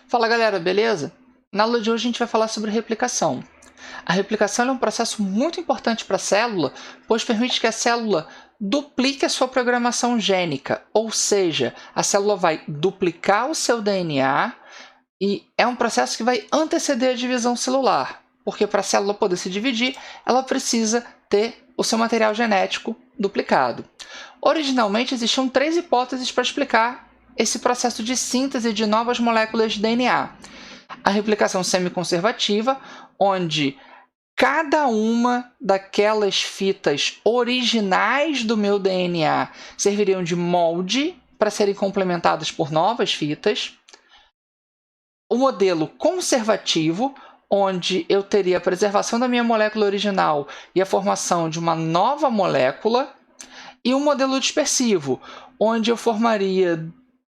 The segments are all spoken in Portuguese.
Fala galera, beleza? Na aula de hoje a gente vai falar sobre replicação. A replicação é um processo muito importante para a célula, pois permite que a célula duplique a sua programação gênica, ou seja, a célula vai duplicar o seu DNA e é um processo que vai anteceder a divisão celular, porque para a célula poder se dividir, ela precisa ter o seu material genético duplicado. Originalmente existiam 3 hipóteses para explicar esse processo de síntese de novas moléculas de DNA. A replicação semiconservativa, onde cada uma daquelas fitas originais do meu DNA serviriam de molde para serem complementadas por novas fitas. O modelo conservativo, onde eu teria a preservação da minha molécula original e a formação de uma nova molécula. E um modelo dispersivo, onde eu formaria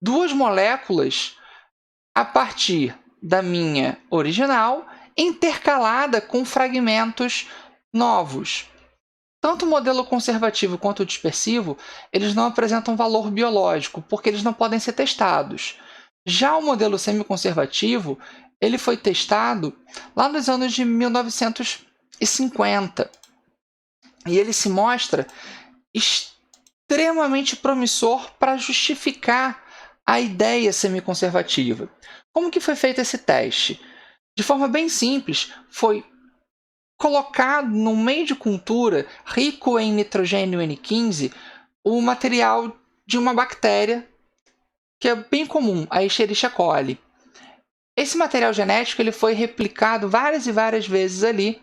2 moléculas a partir da minha original, intercalada com fragmentos novos. Tanto o modelo conservativo quanto o dispersivo, eles não apresentam valor biológico, porque eles não podem ser testados. Já o modelo semiconservativo, ele foi testado lá nos anos de 1950. E ele se mostra extremamente promissor para justificar a ideia semiconservativa. Como que foi feito esse teste? De forma bem simples, foi colocado no meio de cultura rico em nitrogênio N15 o material de uma bactéria que é bem comum, a Escherichia coli. Esse material genético ele foi replicado várias e várias vezes ali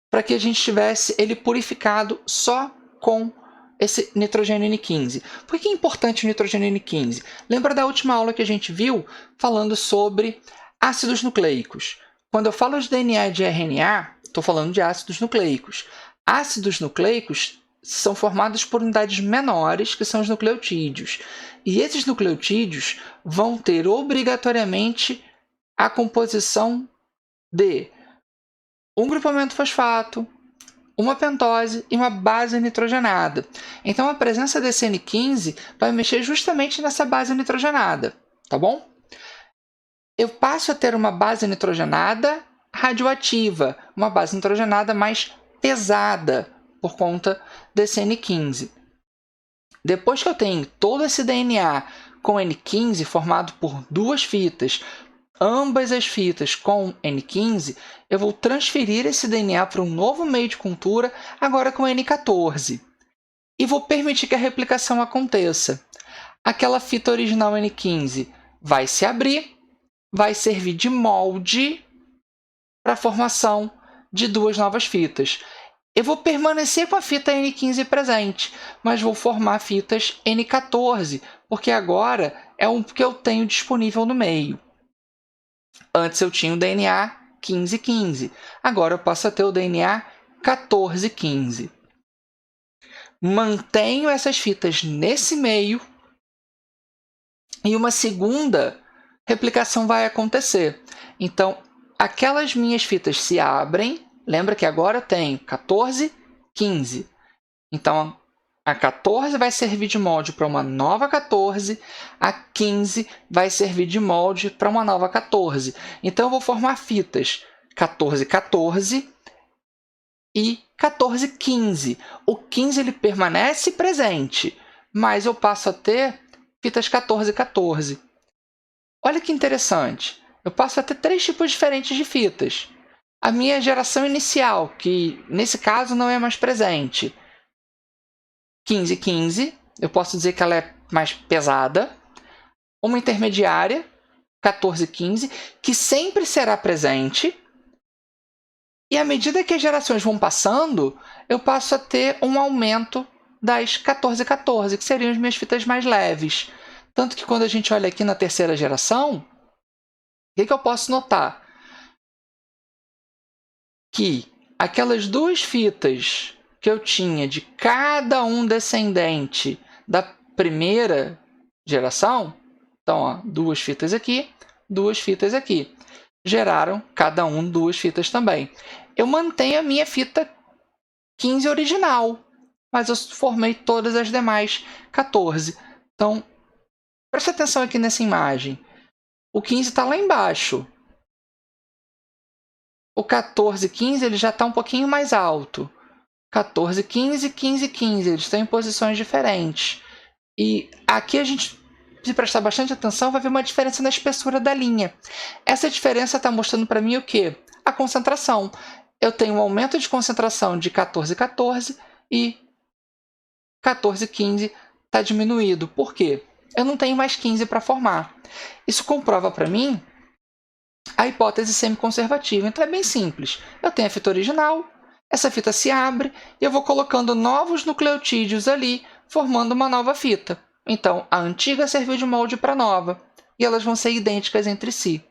para que a gente tivesse ele purificado só com esse nitrogênio N15. Por que é importante o nitrogênio N15? Lembra da última aula que a gente viu falando sobre ácidos nucleicos? Quando eu falo de DNA e de RNA, estou falando de ácidos nucleicos. Ácidos nucleicos são formados por unidades menores, que são os nucleotídeos. E esses nucleotídeos vão ter obrigatoriamente a composição de um grupamento fosfato, uma pentose e uma base nitrogenada. Então, a presença desse N15 vai mexer justamente nessa base nitrogenada, tá bom? Eu passo a ter uma base nitrogenada radioativa, uma base nitrogenada mais pesada por conta desse N15. Depois que eu tenho todo esse DNA com N15 formado por 2 fitas, ambas as fitas com N15, eu vou transferir esse DNA para um novo meio de cultura, agora com N14. E vou permitir que a replicação aconteça. Aquela fita original N15 vai se abrir, vai servir de molde para a formação de 2 novas fitas. Eu vou permanecer com a fita N15 presente, mas vou formar fitas N14, porque agora é o que eu tenho disponível no meio. Antes eu tinha o DNA 1515, agora eu passo a ter o DNA 1415. Mantenho essas fitas nesse meio e uma segunda replicação vai acontecer. Então, aquelas minhas fitas se abrem, lembra que agora eu tenho 14, 15. Então, a 14 vai servir de molde para uma nova 14, a 15 vai servir de molde para uma nova 14. Então, eu vou formar fitas 14, 14 e 14, 15. O 15 ele permanece presente, mas eu passo a ter fitas 14, 14. Olha que interessante. Eu passo a ter 3 tipos diferentes de fitas. A minha geração inicial, que nesse caso não é mais presente, 15, 15, eu posso dizer que ela é mais pesada. Uma intermediária, 14, 15, que sempre será presente. E à medida que as gerações vão passando, eu passo a ter um aumento das 14, 14, que seriam as minhas fitas mais leves. Tanto que quando a gente olha aqui na terceira geração, o que eu posso notar? Que aquelas 2 fitas que eu tinha de cada um descendente da primeira geração, então, ó, 2 fitas aqui, 2 fitas aqui, geraram cada um 2 fitas também. Eu mantenho a minha fita 15 original, mas eu formei todas as demais 14. Então, preste atenção aqui nessa imagem. o 15 está lá embaixo. O 14, 15 ele já está um pouquinho mais alto. 14, 15, 15, 15. Eles estão em posições diferentes. E aqui a gente, se prestar bastante atenção, vai ver uma diferença na espessura da linha. Essa diferença está mostrando para mim o quê? A concentração. Eu tenho um aumento de concentração de 14, 14 e 14, 15 está diminuído. Por quê? Eu não tenho mais 15 para formar. Isso comprova para mim a hipótese semiconservativa. Então é bem simples. Eu tenho a fita original, essa fita se abre e eu vou colocando novos nucleotídeos ali, formando uma nova fita. Então, a antiga serviu de molde para a nova, e elas vão ser idênticas entre si.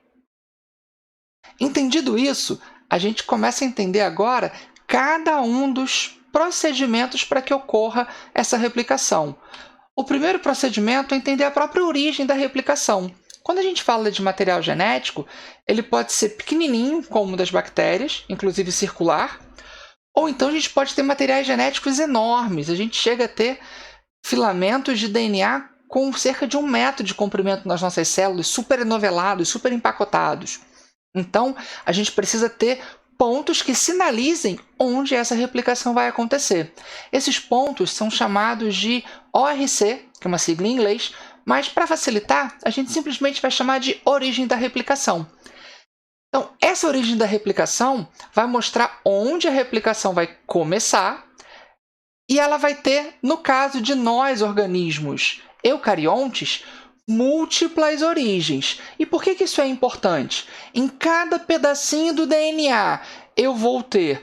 Entendido isso, a gente começa a entender agora cada um dos procedimentos para que ocorra essa replicação. O primeiro procedimento é entender a própria origem da replicação. Quando a gente fala de material genético, ele pode ser pequenininho, como o das bactérias, inclusive circular, ou então a gente pode ter materiais genéticos enormes. A gente chega a ter filamentos de DNA com cerca de 1 metro de comprimento nas nossas células, super enovelados, super empacotados. Então, a gente precisa ter pontos que sinalizem onde essa replicação vai acontecer. Esses pontos são chamados de ORC, que é uma sigla em inglês, mas para facilitar, a gente simplesmente vai chamar de origem da replicação. Então, essa origem da replicação vai mostrar onde a replicação vai começar e ela vai ter, no caso de nós, organismos eucariontes, múltiplas origens. E por que isso é importante? Em cada pedacinho do DNA, eu vou ter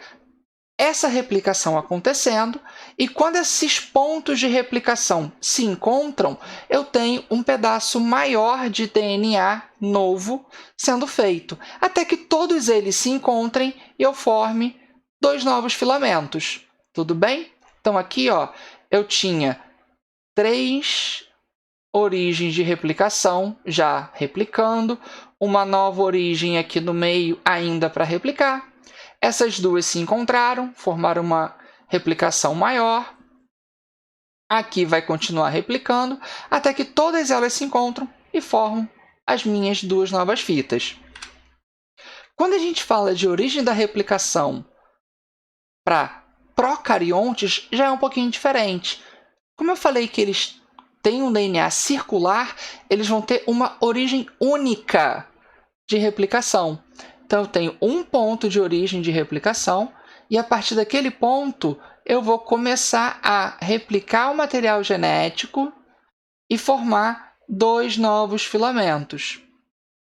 essa replicação acontecendo, e quando esses pontos de replicação se encontram, eu tenho um pedaço maior de DNA novo sendo feito, até que todos eles se encontrem e eu forme 2 novos filamentos. Tudo bem? Então, aqui eu tinha 3 origens de replicação já replicando, uma nova origem aqui no meio ainda para replicar. Essas duas se encontraram, formaram uma replicação maior. Aqui vai continuar replicando, até que todas elas se encontram e formam as minhas 2 novas fitas. Quando a gente fala de origem da replicação para procariontes, já é um pouquinho diferente. Como eu falei que eles têm um DNA circular, eles vão ter uma origem única de replicação. Então, eu tenho um ponto de origem de replicação e, a partir daquele ponto, eu vou começar a replicar o material genético e formar 2 novos filamentos.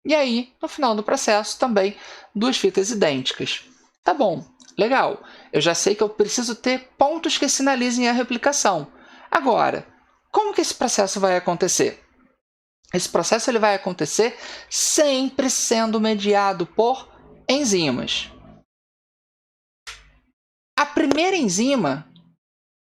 E aí, no final do processo, também 2 fitas idênticas. Tá bom, legal. Eu já sei que eu preciso ter pontos que sinalizem a replicação. Agora, como que esse processo vai acontecer? Esse processo ele vai acontecer sempre sendo mediado por enzimas. A primeira enzima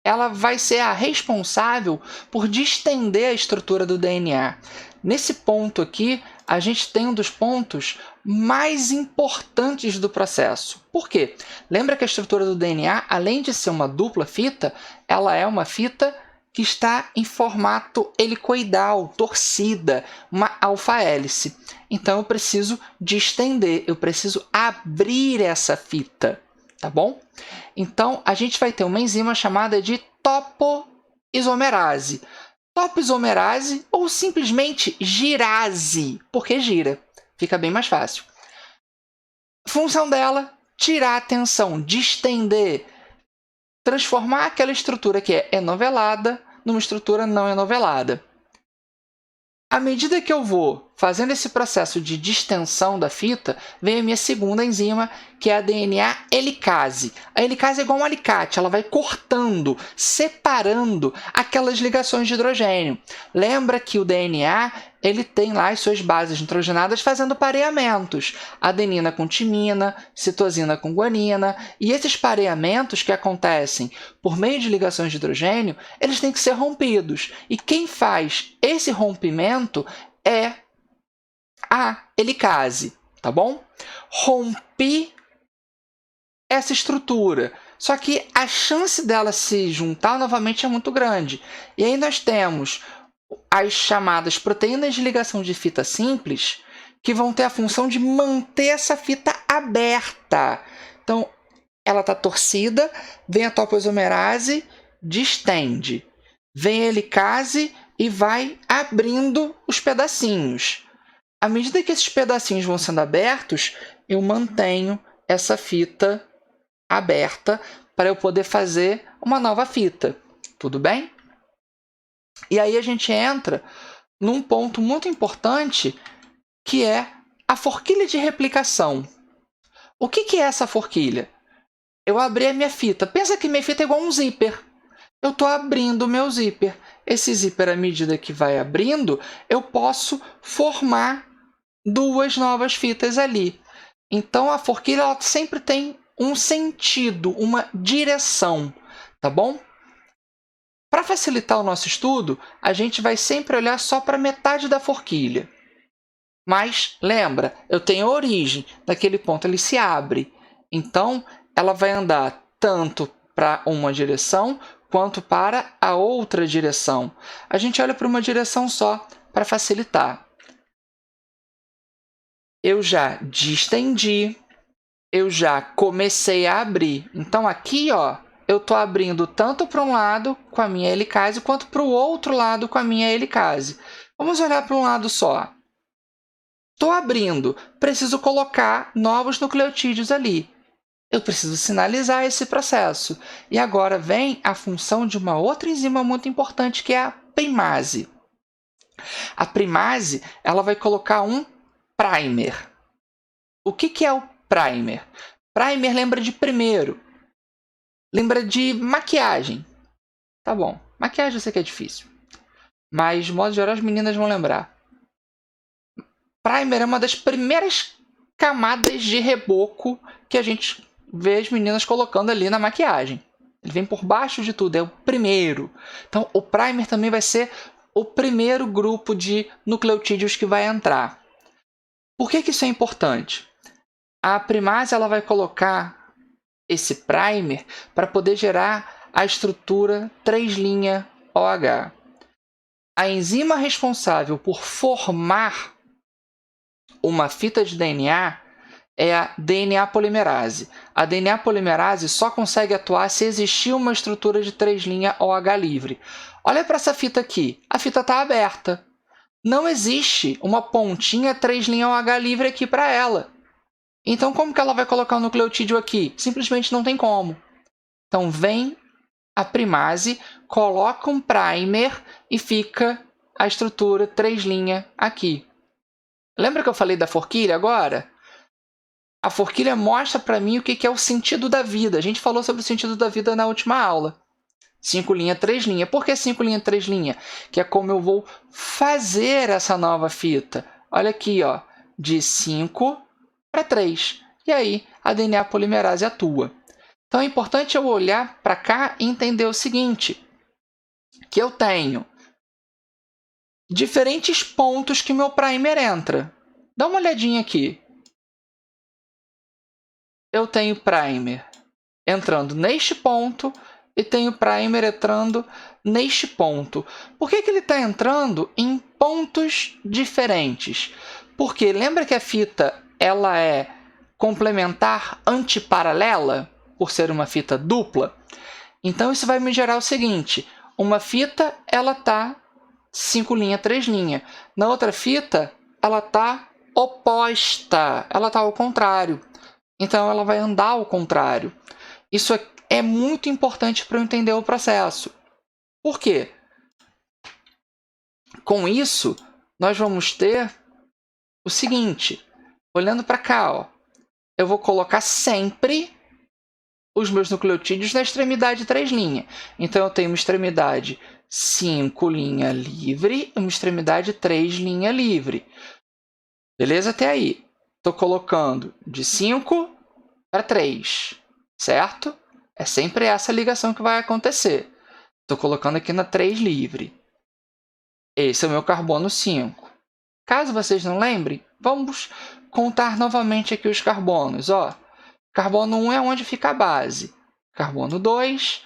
ela vai ser a responsável por distender a estrutura do DNA. Nesse ponto aqui, a gente tem um dos pontos mais importantes do processo. Por quê? Lembra que a estrutura do DNA, além de ser uma dupla fita, ela é uma fita que está em formato helicoidal, torcida, uma alfa-hélice. Então, eu preciso distender, eu preciso abrir essa fita, tá bom? Então, a gente vai ter uma enzima chamada de topoisomerase. Topoisomerase ou simplesmente girase, porque gira, fica bem mais fácil. A função dela, tirar a tensão, distender, transformar aquela estrutura que é enovelada numa estrutura não enovelada. À medida que eu vou fazendo esse processo de distensão da fita, vem a minha segunda enzima, que é a DNA helicase. A helicase é igual um alicate, ela vai cortando, separando aquelas ligações de hidrogênio. Lembra que o DNA ele tem lá as suas bases nitrogenadas fazendo pareamentos. Adenina com timina, citosina com guanina. E esses pareamentos que acontecem por meio de ligações de hidrogênio, eles têm que ser rompidos. E quem faz esse rompimento é a helicase, tá bom? Rompi essa estrutura. Só que a chance dela se juntar novamente é muito grande. E aí nós temos as chamadas proteínas de ligação de fita simples, que vão ter a função de manter essa fita aberta. Então, ela está torcida, vem a topoisomerase, distende. Vem a helicase e vai abrindo os pedacinhos. À medida que esses pedacinhos vão sendo abertos, eu mantenho essa fita aberta para eu poder fazer uma nova fita. Tudo bem? E aí a gente entra num ponto muito importante, que é a forquilha de replicação. O que é essa forquilha? Eu abri a minha fita. Pensa que minha fita é igual a um zíper. Eu estou abrindo o meu zíper. Esse zíper, à medida que vai abrindo, eu posso formar duas novas fitas ali. Então, a forquilha ela sempre tem um sentido, uma direção, tá bom? Para facilitar o nosso estudo, a gente vai sempre olhar só para metade da forquilha. Mas, lembra, eu tenho a origem. Daquele ponto ele se abre. Então, ela vai andar tanto para uma direção quanto para a outra direção. A gente olha para uma direção só para facilitar. Eu já distendi, eu já comecei a abrir. Então, aqui, ó, eu estou abrindo tanto para um lado com a minha helicase, quanto para o outro lado com a minha helicase. Vamos olhar para um lado só. Estou abrindo, preciso colocar novos nucleotídeos ali. Eu preciso sinalizar esse processo. E agora vem a função de uma outra enzima muito importante, que é a primase. A primase ela vai colocar um primer. O que é o primer? Primer lembra de primeiro. Lembra de maquiagem. Tá bom, maquiagem eu sei que é difícil. Mas, de modo geral, as meninas vão lembrar. Primer é uma das primeiras camadas de reboco que a gente vê as meninas colocando ali na maquiagem. Ele vem por baixo de tudo, é o primeiro. Então, o primer também vai ser o primeiro grupo de nucleotídeos que vai entrar. Por que isso é importante? A primase ela vai colocar esse primer para poder gerar a estrutura 3' OH. A enzima responsável por formar uma fita de DNA é a DNA polimerase. A DNA polimerase só consegue atuar se existir uma estrutura de 3' OH livre. Olha para essa fita aqui. A fita está aberta. Não existe uma pontinha 3' OH livre aqui para ela. Então, como que ela vai colocar o nucleotídeo aqui? Simplesmente não tem como. Então, vem a primase, coloca um primer e fica a estrutura 3' aqui. Lembra que eu falei da forquilha agora? A forquilha mostra para mim o que é o sentido da vida. A gente falou sobre o sentido da vida na última aula. 5', 3'. Por que 5', 3'? Que é como eu vou fazer essa nova fita. Olha aqui, ó, de 5 para 3. E aí, a DNA polimerase atua. Então, é importante eu olhar para cá e entender o seguinte, que eu tenho diferentes pontos que meu primer entra. Dá uma olhadinha aqui. Eu tenho primer entrando neste ponto e tenho primer entrando neste ponto. Por que ele está entrando em pontos diferentes? Porque lembra que a fita ela é complementar antiparalela, por ser uma fita dupla? Então, isso vai me gerar o seguinte. Uma fita ela está 5', 3'. Na outra fita, ela está oposta. Ela está ao contrário. Então, ela vai andar ao contrário. Isso é muito importante para eu entender o processo. Por quê? Com isso, nós vamos ter o seguinte. Olhando para cá, ó, eu vou colocar sempre os meus nucleotídeos na extremidade 3'. Então, eu tenho uma extremidade 5' livre e uma extremidade 3' livre. Beleza até aí? Estou colocando de 5 para 3, certo? É sempre essa ligação que vai acontecer. Estou colocando aqui na 3 livre. Esse é o meu carbono 5. Caso vocês não lembrem, vamos contar novamente aqui os carbonos. Ó, carbono 1 é onde fica a base. Carbono 2,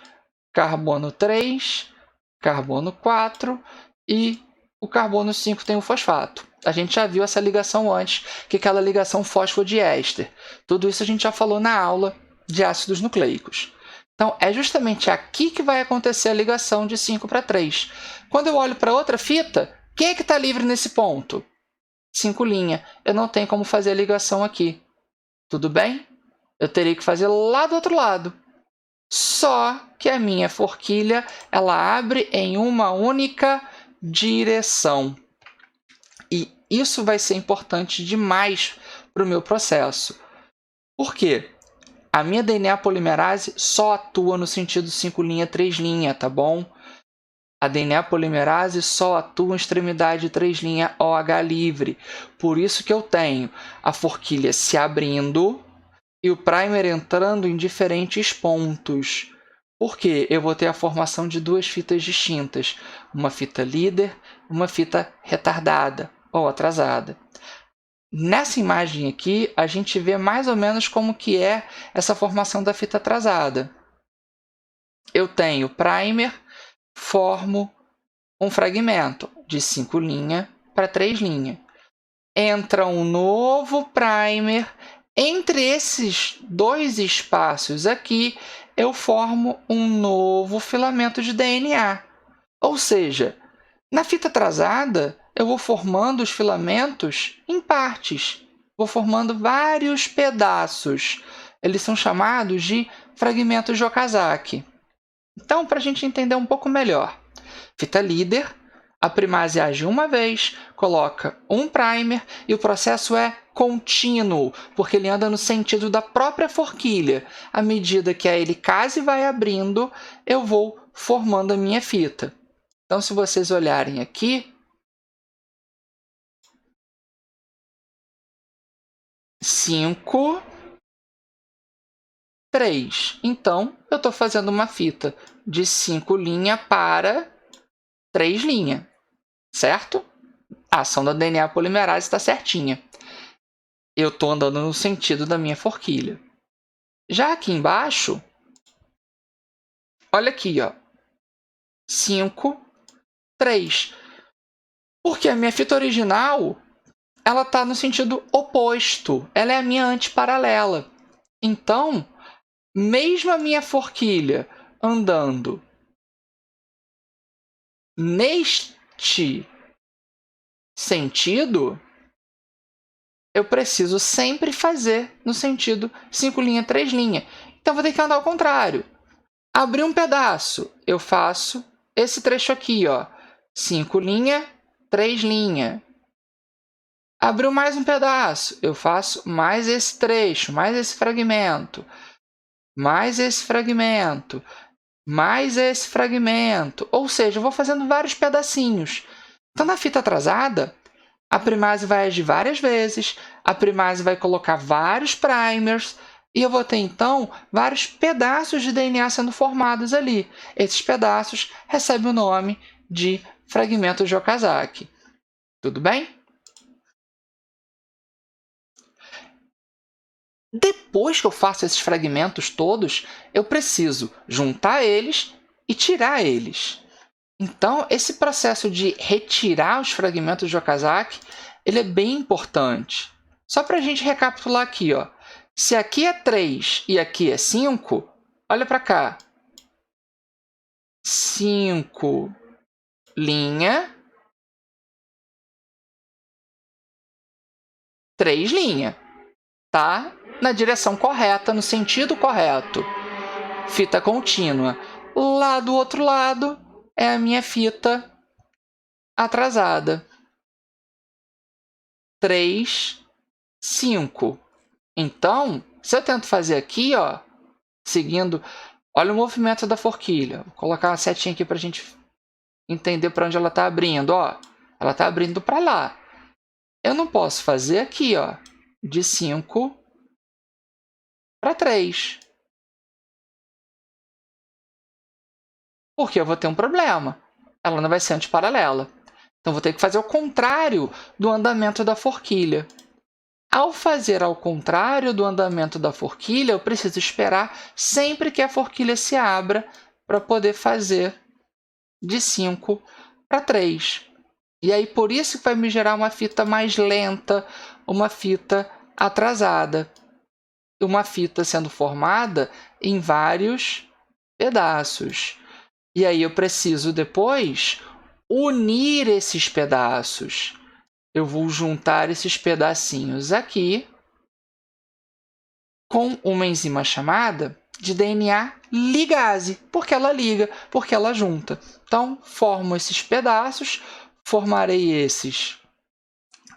carbono 3, carbono 4 e o carbono 5 tem o fosfato. A gente já viu essa ligação antes, que é aquela ligação fosfodiéster. Tudo isso a gente já falou na aula de ácidos nucleicos. Então, é justamente aqui que vai acontecer a ligação de 5 para 3. Quando eu olho para outra fita, quem é que está livre nesse ponto? 5'. Eu não tenho como fazer a ligação aqui. Tudo bem? Eu teria que fazer lá do outro lado. Só que a minha forquilha ela abre em uma única direção. E isso vai ser importante demais para o meu processo. Por quê? A minha DNA polimerase só atua no sentido 5', 3', tá bom? A DNA polimerase só atua em extremidade 3' OH livre. Por isso que eu tenho a forquilha se abrindo e o primer entrando em diferentes pontos. Por quê? Eu vou ter a formação de duas fitas distintas. Uma fita líder, uma fita retardada ou atrasada. Nessa imagem aqui, a gente vê mais ou menos como que é essa formação da fita atrasada. Eu tenho primer, formo um fragmento de 5' para 3'. Entra um novo primer. Entre esses dois espaços aqui, eu formo um novo filamento de DNA. Ou seja, na fita atrasada, eu vou formando os filamentos em partes. Vou formando vários pedaços. Eles são chamados de fragmentos de Okazaki. Então, para a gente entender um pouco melhor, fita líder, a primase age uma vez, coloca um primer e o processo é contínuo, porque ele anda no sentido da própria forquilha. À medida que a helicase vai abrindo, eu vou formando a minha fita. Então, se vocês olharem aqui, 5, 3. Então, eu estou fazendo uma fita de 5' para 3', certo? A ação da DNA polimerase está certinha. Eu estou andando no sentido da minha forquilha. Já aqui embaixo, olha aqui, ó, 5, 3. Porque a minha fita original ela está no sentido oposto. Ela é a minha antiparalela. Então, mesmo a minha forquilha andando neste sentido, eu preciso sempre fazer no sentido 5', 3'. Então, vou ter que andar ao contrário. Abrir um pedaço, eu faço esse trecho aqui, ó, 5', 3'. Abriu mais um pedaço, eu faço mais esse trecho, mais esse fragmento, mais esse fragmento, mais esse fragmento. Ou seja, eu vou fazendo vários pedacinhos. Então, na fita atrasada, a primase vai agir várias vezes, a primase vai colocar vários primers, e eu vou ter, então, vários pedaços de DNA sendo formados ali. Esses pedaços recebem o nome de fragmentos de Okazaki. Tudo bem? Depois que eu faço esses fragmentos todos, eu preciso juntar eles e tirar eles. Então, esse processo de retirar os fragmentos de Okazaki, ele é bem importante. Só para a gente recapitular aqui, ó. Se aqui é 3 e aqui é 5, olha para cá. 5', 3'. Tá na direção correta, no sentido correto. Fita contínua. Lá do outro lado é a minha fita atrasada. 3, 5. Então, se eu tento fazer aqui, ó, seguindo... Olha o movimento da forquilha. Vou colocar uma setinha aqui para a gente entender para onde ela está abrindo. Ó, ela está abrindo para lá. Eu não posso fazer aqui, ó, de 5 para 3. Porque eu vou ter um problema. Ela não vai ser antiparalela. Então, vou ter que fazer o contrário do andamento da forquilha. Ao fazer ao contrário do andamento da forquilha, eu preciso esperar sempre que a forquilha se abra para poder fazer de 5 para 3. E aí, por isso que vai me gerar uma fita mais lenta, uma fita atrasada. Uma fita sendo formada em vários pedaços. E aí eu preciso depois unir esses pedaços. Eu vou juntar esses pedacinhos aqui com uma enzima chamada de DNA ligase, porque ela liga, porque ela junta. Então, formo esses pedaços, formarei esses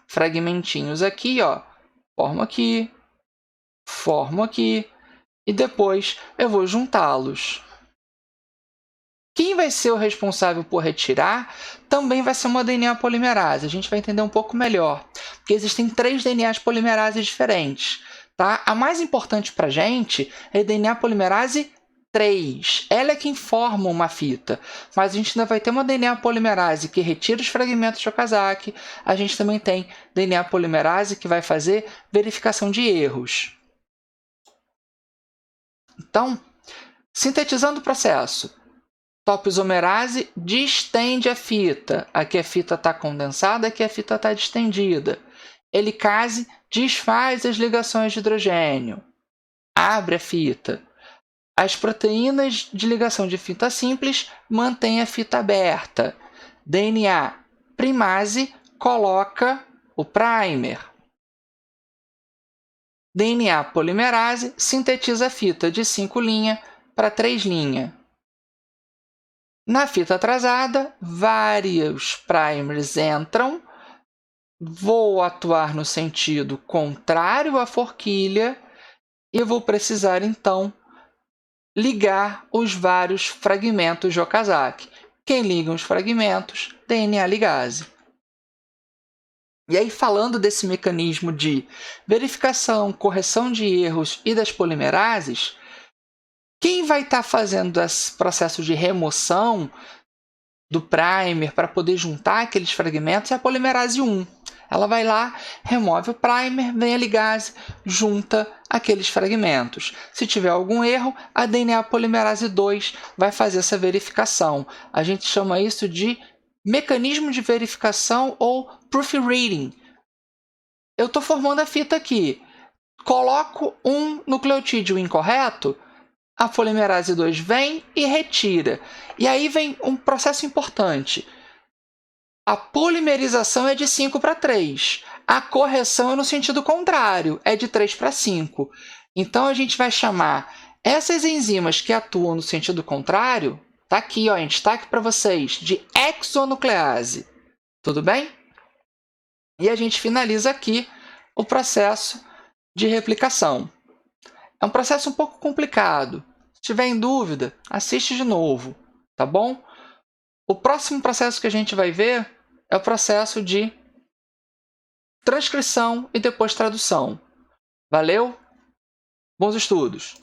fragmentinhos aqui, ó. Formo aqui, e depois eu vou juntá-los. Quem vai ser o responsável por retirar também vai ser uma DNA polimerase. A gente vai entender um pouco melhor, porque existem 3 DNAs polimerases diferentes. Tá? A mais importante para a gente é a DNA polimerase 3. Ela é quem forma uma fita, mas a gente ainda vai ter uma DNA polimerase que retira os fragmentos de Okazaki. A gente também tem DNA polimerase que vai fazer verificação de erros. Então, sintetizando o processo, topoisomerase distende a fita. Aqui a fita está condensada, aqui a fita está distendida. Helicase desfaz as ligações de hidrogênio. Abre a fita. As proteínas de ligação de fita simples mantêm a fita aberta. DNA primase coloca o primer. DNA polimerase sintetiza a fita de 5' para 3'. Na fita atrasada, vários primers entram, vou atuar no sentido contrário à forquilha e vou precisar, então, ligar os vários fragmentos de Okazaki. Quem liga os fragmentos? DNA ligase. E aí, falando desse mecanismo de verificação, correção de erros e das polimerases, quem vai estar fazendo esse processo de remoção do primer para poder juntar aqueles fragmentos é a polimerase 1. Ela vai lá, remove o primer, vem a ligase, junta aqueles fragmentos. Se tiver algum erro, a DNA polimerase 2 vai fazer essa verificação. A gente chama isso de mecanismo de verificação ou proofreading. Eu estou formando a fita aqui. Coloco um nucleotídeo incorreto, a polimerase 2 vem e retira. E aí vem um processo importante. A polimerização é de 5 para 3. A correção é no sentido contrário, é de 3 para 5. Então, a gente vai chamar essas enzimas que atuam no sentido contrário, está aqui, ó, em destaque para vocês, de exonuclease. Tudo bem? E a gente finaliza aqui o processo de replicação. É um processo um pouco complicado. Se tiver em dúvida, assiste de novo, tá bom? O próximo processo que a gente vai ver é o processo de transcrição e depois tradução. Valeu? Bons estudos!